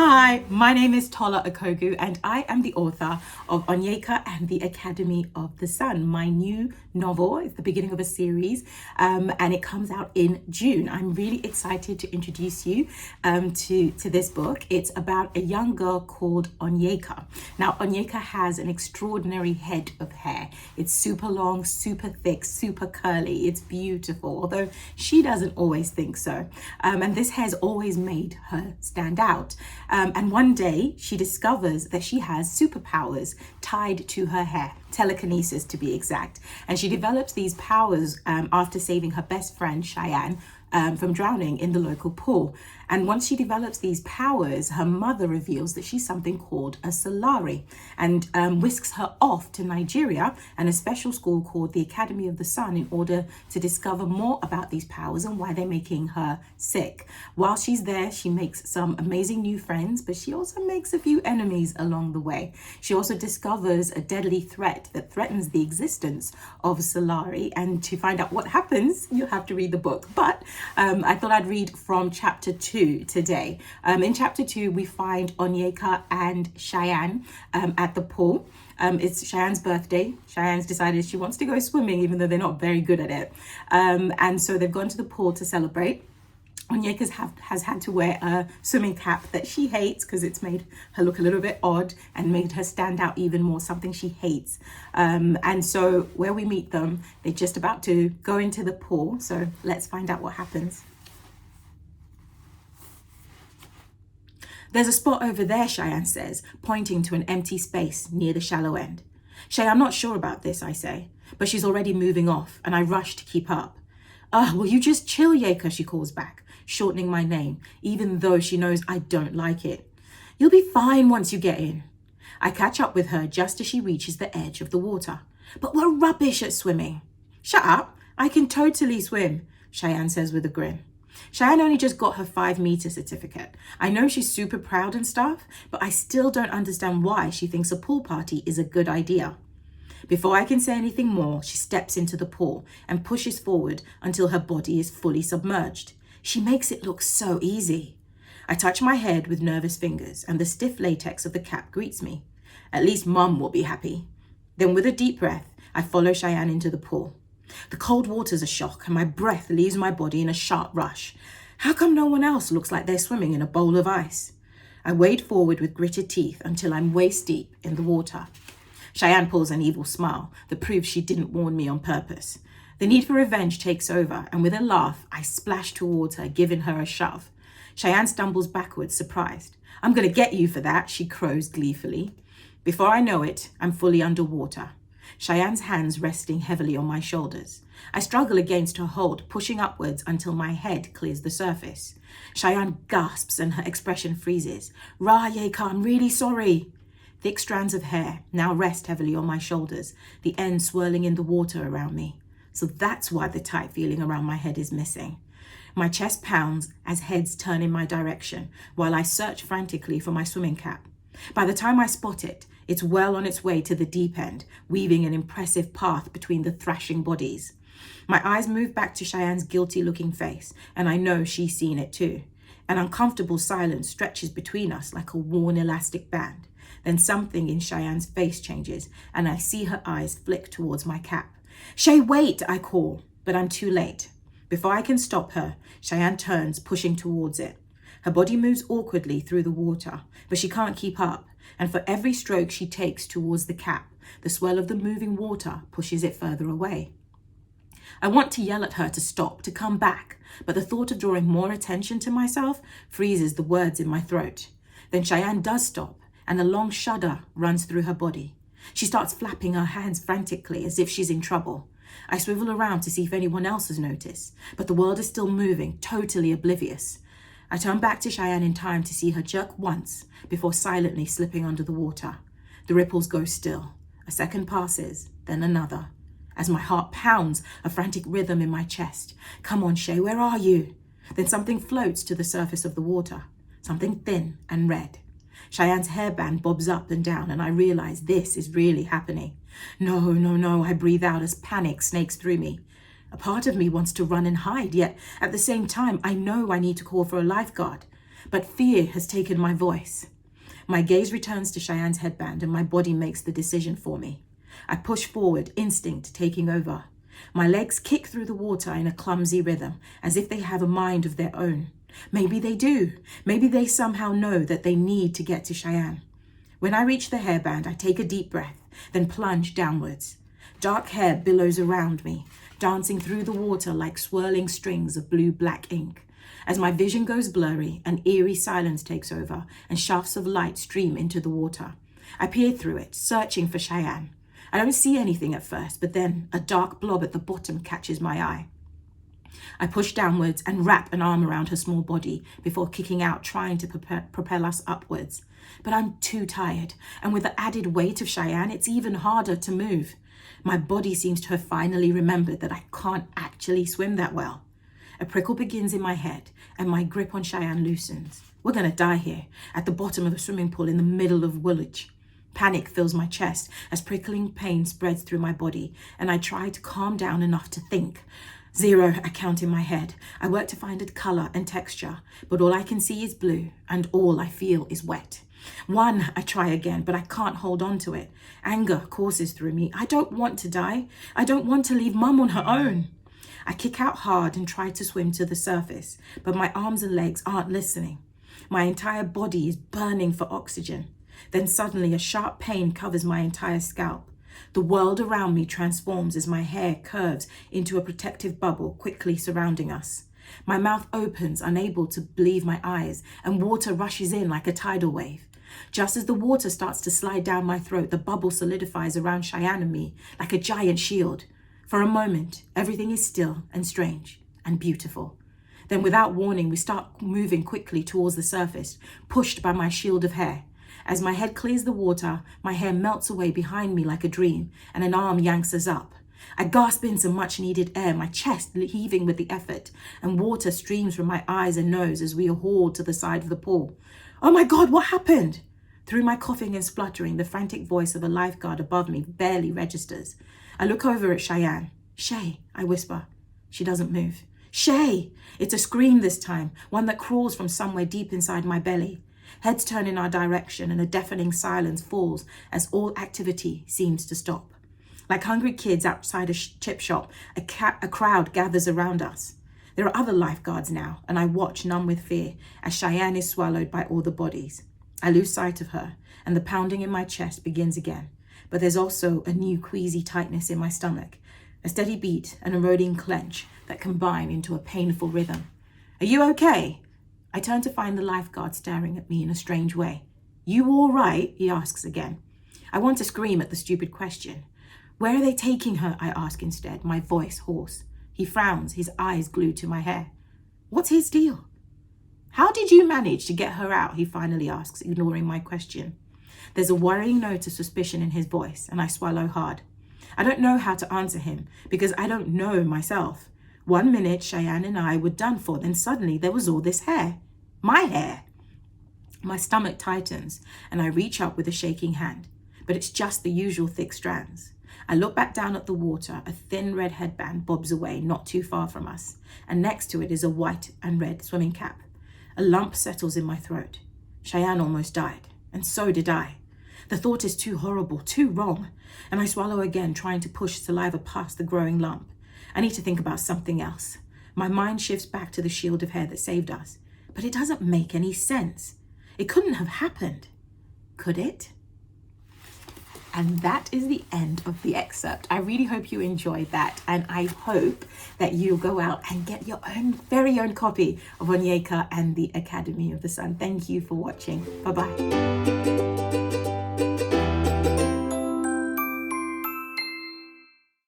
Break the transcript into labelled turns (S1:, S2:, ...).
S1: Hi, my name is Tolá Okogwu and I am the author of Onyeka and the Academy of the Sun, my new novel. It's the beginning of a series and it comes out in June. I'm really excited to introduce you to this book. It's about a young girl called Onyeka. Now, Onyeka has an extraordinary head of hair. It's super long, super thick, super curly. It's beautiful, although she doesn't always think so. And this has always made her stand out. And one day she discovers that she has superpowers tied to her hair, telekinesis to be exact. And she develops these powers after saving her best friend, Cheyenne, from drowning in the local pool. And once she develops these powers, her mother reveals that she's something called a Solari and whisks her off to Nigeria and a special school called the Academy of the Sun in order to discover more about these powers and why they're making her sick. While she's there, she makes some amazing new friends, but she also makes a few enemies along the way. She also discovers a deadly threat that threatens the existence of Solari, and to find out what happens, you have to read the book. But I thought I'd read from chapter 2 today. In chapter 2, we find Onyeka and Cheyenne at the pool. It's Cheyenne's birthday. Cheyenne's decided she wants to go swimming, even though they're not very good at it. And so they've gone to the pool to celebrate. Onyeka has had to wear a swimming cap that she hates because it's made her look a little bit odd and made her stand out even more, something she hates. And so where we meet them, they're just about to go into the pool. So let's find out what happens. "There's a spot over there," Cheyenne says, pointing to an empty space near the shallow end. "Shay, I'm not sure about this," I say, but she's already moving off and I rush to keep up. "Will you just chill, Yeka," she calls back, shortening my name, even though she knows I don't like it. "You'll be fine once you get in." I catch up with her just as she reaches the edge of the water. "But we're rubbish at swimming." "Shut up, I can totally swim," Cheyenne says with a grin. Cheyenne only just got her 5-meter certificate. I know she's super proud and stuff, but I still don't understand why she thinks a pool party is a good idea. Before I can say anything more, she steps into the pool and pushes forward until her body is fully submerged. She makes it look so easy. I touch my head with nervous fingers and the stiff latex of the cap greets me. At least Mum will be happy. Then with a deep breath, I follow Cheyenne into the pool. The cold water's a shock and my breath leaves my body in a sharp rush. How come no one else looks like they're swimming in a bowl of ice? I wade forward with gritted teeth until I'm waist deep in the water. Cheyenne pulls an evil smile that proves she didn't warn me on purpose. The need for revenge takes over, and with a laugh, I splash towards her, giving her a shove. Cheyenne stumbles backwards, surprised. "I'm gonna get you for that," she crows gleefully. Before I know it, I'm fully underwater. Cheyenne's hands resting heavily on my shoulders. I struggle against her hold, pushing upwards until my head clears the surface. Cheyenne gasps and her expression freezes. Yeka, I'm really sorry." Thick strands of hair now rest heavily on my shoulders, the ends swirling in the water around me. So that's why the tight feeling around my head is missing. My chest pounds as heads turn in my direction while I search frantically for my swimming cap. By the time I spot it, it's well on its way to the deep end, weaving an impressive path between the thrashing bodies. My eyes move back to Cheyenne's guilty-looking face, and I know she's seen it too. An uncomfortable silence stretches between us like a worn elastic band. Then something in Cheyenne's face changes, and I see her eyes flick towards my cap. "Shay, wait," I call, but I'm too late. Before I can stop her, Cheyenne turns, pushing towards it. Her body moves awkwardly through the water, but she can't keep up, and for every stroke she takes towards the cap, the swell of the moving water pushes it further away. I want to yell at her to stop, to come back, but the thought of drawing more attention to myself freezes the words in my throat. Then Cheyenne does stop, and a long shudder runs through her body. She starts flapping her hands frantically as if she's in trouble. I swivel around to see if anyone else has noticed, but the world is still moving, totally oblivious. I turn back to Cheyenne in time to see her jerk once before silently slipping under the water. The ripples go still. A second passes, then another. As my heart pounds, a frantic rhythm in my chest. "Come on, Shay, where are you?" Then something floats to the surface of the water, something thin and red. Cheyenne's hairband bobs up and down, and I realize this is really happening. No, I breathe out as panic snakes through me. A part of me wants to run and hide, yet at the same time, I know I need to call for a lifeguard. but fear has taken my voice. My gaze returns to Cheyenne's headband and my body makes the decision for me. I push forward, instinct taking over. My legs kick through the water in a clumsy rhythm, as if they have a mind of their own. Maybe they do. Maybe they somehow know that they need to get to Cheyenne. When I reach the hairband, I take a deep breath, then plunge downwards. Dark hair billows around me, dancing through the water like swirling strings of blue-black ink. As my vision goes blurry, an eerie silence takes over, and shafts of light stream into the water. I peer through it, searching for Cheyenne. I don't see anything at first, but then a dark blob at the bottom catches my eye. I push downwards and wrap an arm around her small body before kicking out, trying to propel us upwards. But I'm too tired, and with the added weight of Cheyenne, it's even harder to move. My body seems to have finally remembered that I can't actually swim that well. A prickle begins in my head, and my grip on Cheyenne loosens. We're gonna die here, at the bottom of a swimming pool in the middle of Woolwich. Panic fills my chest as prickling pain spreads through my body, and I try to calm down enough to think. 0, I count in my head. I work to find a colour and texture, but all I can see is blue, and all I feel is wet. 1, I try again, but I can't hold on to it. Anger courses through me. I don't want to die. I don't want to leave Mum on her own. I kick out hard and try to swim to the surface, but my arms and legs aren't listening. My entire body is burning for oxygen. Then suddenly a sharp pain covers my entire scalp. The world around me transforms as my hair curves into a protective bubble quickly surrounding us. My mouth opens, unable to believe my eyes, and water rushes in like a tidal wave. Just as the water starts to slide down my throat, the bubble solidifies around Cheyenne and me like a giant shield. For a moment, everything is still and strange and beautiful. Then without warning, we start moving quickly towards the surface, pushed by my shield of hair. As my head clears the water, my hair melts away behind me like a dream, and an arm yanks us up. I gasp in some much-needed air, my chest heaving with the effort, and water streams from my eyes and nose as we are hauled to the side of the pool. Oh my God, what happened? Through my coughing and spluttering, the frantic voice of a lifeguard above me barely registers. I look over at Cheyenne. Shay, I whisper. She doesn't move. Shay! It's a scream this time, one that crawls from somewhere deep inside my belly. Heads turn in our direction and a deafening silence falls as all activity seems to stop. Like hungry kids outside a chip shop, a crowd gathers around us. There are other lifeguards now, and I watch numb with fear as Cheyenne is swallowed by all the bodies. I lose sight of her, and the pounding in my chest begins again. But there's also a new queasy tightness in my stomach, a steady beat, an eroding clench that combine into a painful rhythm. Are you okay? I turn to find the lifeguard staring at me in a strange way. You all right? He asks again. I want to scream at the stupid question. Where are they taking her? I ask instead, my voice hoarse. He frowns, his eyes glued to my hair. What's his deal? How did you manage to get her out? He finally asks, ignoring my question. There's a worrying note of suspicion in his voice, and I swallow hard. I don't know how to answer him, because I don't know myself. 1 minute, Cheyenne and I were done for, then suddenly there was all this hair. My hair. My stomach tightens, and I reach up with a shaking hand, but it's just the usual thick strands. I look back down at the water. A thin red headband bobs away not too far from us, and next to it is a white and red swimming cap. A lump settles in my throat. Cheyenne almost died, and so did I. The thought is too horrible, too wrong, and I swallow again, trying to push saliva past the growing lump. I need to think about something else. My mind shifts back to the shield of hair that saved us, but it doesn't make any sense. It couldn't have happened, could it? And that is the end of the excerpt. I really hope you enjoyed that, and I hope that you'll go out and get your own very own copy of Onyeka and the Academy of the Sun. Thank you for watching. Bye-bye.